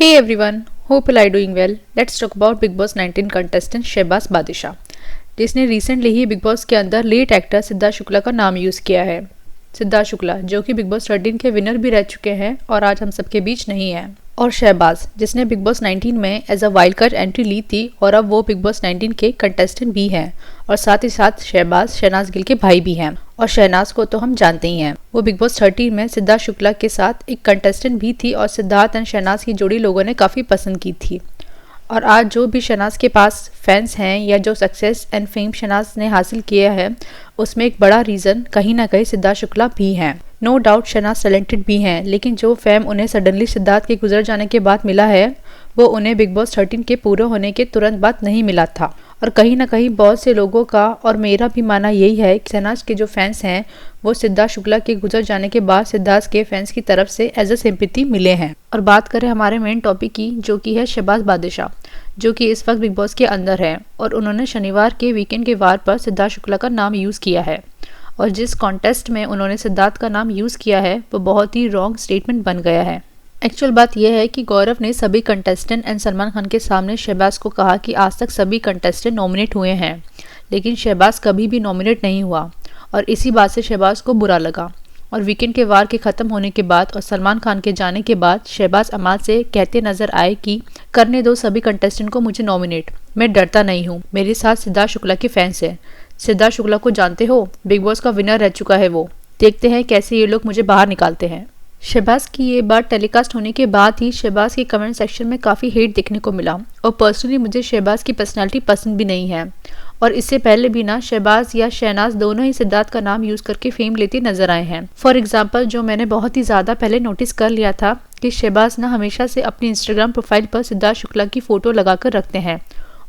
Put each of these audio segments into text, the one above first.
Hey everyone, hope you are doing well. Let's talk about Big Boss 19 contestant Shahbaz बादिशाह, जिसने recently ही big boss के अंदर lead actor Siddharth Shukla का नाम use किया है। सिद्धार्थ शुक्ला जो कि बिग बॉस 13 के विनर भी रह चुके हैं और आज हम सबके बीच नहीं है, और शहबाज जिसने बिग बॉस 19 में as a wild card entry ली थी और अब वो बिग बॉस 19 के कंटेस्टेंट भी हैं, और साथ ही साथ शहबाज शहनाज गिल के भाई भी हैं। और शहनाज को तो हम जानते ही हैं, वो बिग बॉस 13 में सिद्धार्थ शुक्ला के साथ एक कंटेस्टेंट भी थी और सिद्धार्थ एंड शहनाज की जोड़ी लोगों ने काफ़ी पसंद की थी। और आज जो भी शहनाज के पास फैंस हैं या जो सक्सेस एंड फेम शहनाज ने हासिल किया है, उसमें एक बड़ा रीज़न कहीं ना कहीं सिद्धार्थ शुक्ला भी हैं। नो डाउट शहनाज टैलेंटेड भी हैं, लेकिन जो फेम उन्हें सडनली सिद्धार्थ के गुजर जाने के बाद मिला है, वो उन्हें बिग बॉस 13 के पूरे होने के तुरंत बाद नहीं मिला था। और कहीं ना कहीं बहुत से लोगों का और मेरा भी मानना यही है कि शहनाज के जो फैंस हैं वो सिद्धार्थ शुक्ला के गुजर जाने के बाद सिद्धार्थ के फैंस की तरफ से एज अ सिंपैथी मिले हैं। और बात करें हमारे मेन टॉपिक की, जो कि है शहबाज बादिशाह, जो कि इस वक्त बिग बॉस के अंदर है, और उन्होंने शनिवार के वीकेंड के वार पर सिद्धार्थ शुक्ला का नाम यूज़ किया है। और जिस कॉन्टेस्ट में उन्होंने सिद्धार्थ का नाम यूज़ किया है वो बहुत ही रॉन्ग स्टेटमेंट बन गया है। एक्चुअल बात यह है कि गौरव ने सभी कंटेस्टेंट एंड सलमान खान के सामने शहबाज को कहा कि आज तक सभी कंटेस्टेंट नॉमिनेट हुए हैं, लेकिन शहबाज कभी भी नॉमिनेट नहीं हुआ, और इसी बात से शहबाज को बुरा लगा। और वीकेंड के वार के ख़त्म होने के बाद और सलमान खान के जाने के बाद शहबाज अमाल से कहते नजर आए कि करने दो सभी कंटेस्टेंट को मुझे नॉमिनेट, मैं डरता नहीं हूँ, मेरे साथ सिद्धार्थ शुक्ला के फैंस हैं। सिद्धार्थ शुक्ला को जानते हो, बिग बॉस का विनर रह चुका है वो, देखते हैं कैसे ये लोग मुझे बाहर निकालते हैं। शहबाज की ये बात टेलीकास्ट होने के बाद ही शहबाज के कमेंट सेक्शन में काफ़ी हेट देखने को मिला, और पर्सनली मुझे शहबाज की पर्सनालिटी पसंद भी नहीं है। और इससे पहले भी ना शहबाज या शहनाज दोनों ही सिद्धार्थ का नाम यूज़ करके फेम लेते नजर आए हैं। फॉर एग्जाम्पल, जो मैंने बहुत ही ज़्यादा पहले नोटिस कर लिया था कि शहबाज ना हमेशा से अपनी इंस्टाग्राम प्रोफाइल पर सिद्धार्थ शुक्ला की फ़ोटो लगा कर रखते हैं,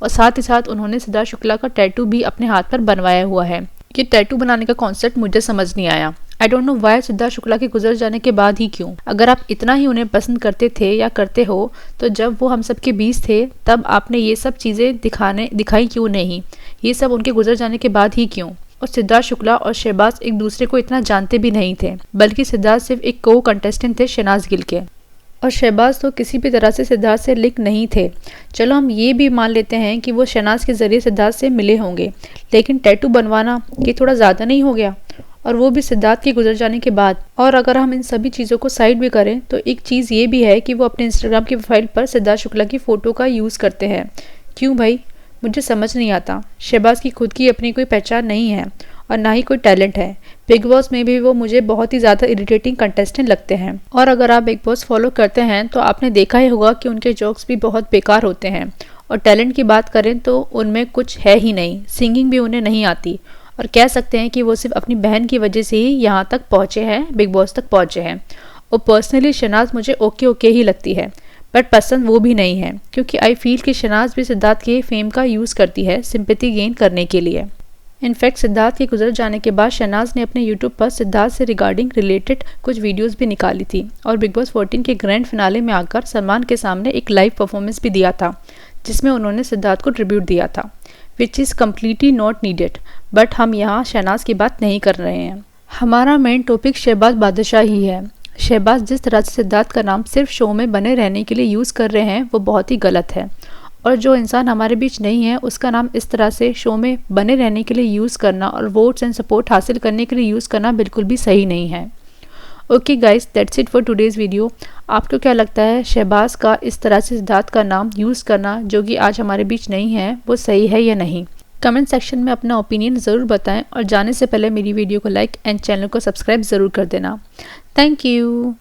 और साथ ही साथ उन्होंने सिद्धार्थ शुक्ला का टैटू भी अपने हाथ पर बनवाया हुआ है। ये टैटू बनाने का कॉन्सेप्ट मुझे समझ नहीं आया। I don't know why Siddharth Shukla के गुजर जाने के बाद ही क्यों। अगर आप इतना ही उन्हें पसंद करते थे या करते हो, तो जब वो हम सब के बीच थे तब आपने ये सब चीज़ें दिखाई क्यों नहीं, ये सब उनके गुजर जाने के बाद ही क्यों। और सिद्धार्थ शुक्ला और शहबाज एक दूसरे को इतना जानते भी नहीं थे, बल्कि सिद्धार्थ सिर्फ एक को कंटेस्टेंट थे शहनाज गिल के, और शहबाज तो किसी भी तरह से सिद्धार्थ से लिंक नहीं थे। चलो हम ये भी मान लेते हैं कि वो शहनाज के ज़रिए सिद्धार्थ से मिले होंगे, लेकिन टैटू बनवाना ये थोड़ा ज़्यादा नहीं हो गया, और वो भी सिद्धार्थ के गुजर जाने के बाद। और अगर हम इन सभी चीज़ों को साइड भी करें तो एक चीज़ ये भी है कि वो अपने इंस्टाग्राम की प्रोफाइल पर सिद्धार्थ शुक्ला की फ़ोटो का यूज़ करते हैं। क्यों भाई, मुझे समझ नहीं आता। शहबाज की खुद की अपनी कोई पहचान नहीं है और ना ही कोई टैलेंट है। बिग बॉस में भी वो मुझे बहुत ही ज़्यादा इरिटेटिंग कंटेस्टेंट लगते हैं, और अगर आप बिग बॉस फॉलो करते हैं तो आपने देखा ही होगा कि उनके जोक्स भी बहुत बेकार होते हैं। और टैलेंट की बात करें तो उनमें कुछ है ही नहीं, सिंगिंग भी उन्हें नहीं आती, और कह सकते हैं कि वो सिर्फ अपनी बहन की वजह से ही यहाँ तक पहुँचे हैं, बिग बॉस तक पहुँचे हैं। और पर्सनली शहनाज मुझे ओके ही लगती है, बट पसंद वो भी नहीं है, क्योंकि आई फील कि शहनाज भी सिद्धार्थ के फेम का यूज़ करती है सिंपैथी गेन करने के लिए। इनफैक्ट सिद्धार्थ के गुजर जाने के बाद शहनाज ने अपने यूट्यूब पर सिद्धार्थ से रिगार्डिंग रिलेटेड कुछ वीडियोस भी निकाली थी, और बिग बॉस 14 के ग्रैंड फिनाले में आकर सलमान के सामने एक लाइव परफॉर्मेंस भी दिया था, जिसमें उन्होंने सिद्धार्थ को ट्रिब्यूट दिया था, which is completely not needed. But हम यहाँ शहनाज की बात नहीं कर रहे हैं। हमारा मेन टॉपिक शहबाज बादिशाह ही है। शहबाज जिस तरह से सिद्धार्थ का नाम सिर्फ शो में बने रहने के लिए यूज़ कर रहे हैं वो बहुत ही गलत है, और जो इंसान हमारे बीच नहीं है उसका नाम इस तरह से शो में बने रहने के लिए यूज़ करना और वोट्स एंड सपोर्ट हासिल करने के लिए यूज़ करना बिल्कुल भी सही नहीं है। Okay guys, that's it for today's video. आपको क्या लगता है, शहबाज का इस तरह से सिद्धार्थ का नाम यूज़ करना जो कि आज हमारे बीच नहीं है वो सही है या नहीं? कमेंट सेक्शन में अपना ओपिनियन ज़रूर बताएं, और जाने से पहले मेरी वीडियो को लाइक एंड चैनल को सब्सक्राइब ज़रूर कर देना। Thank you.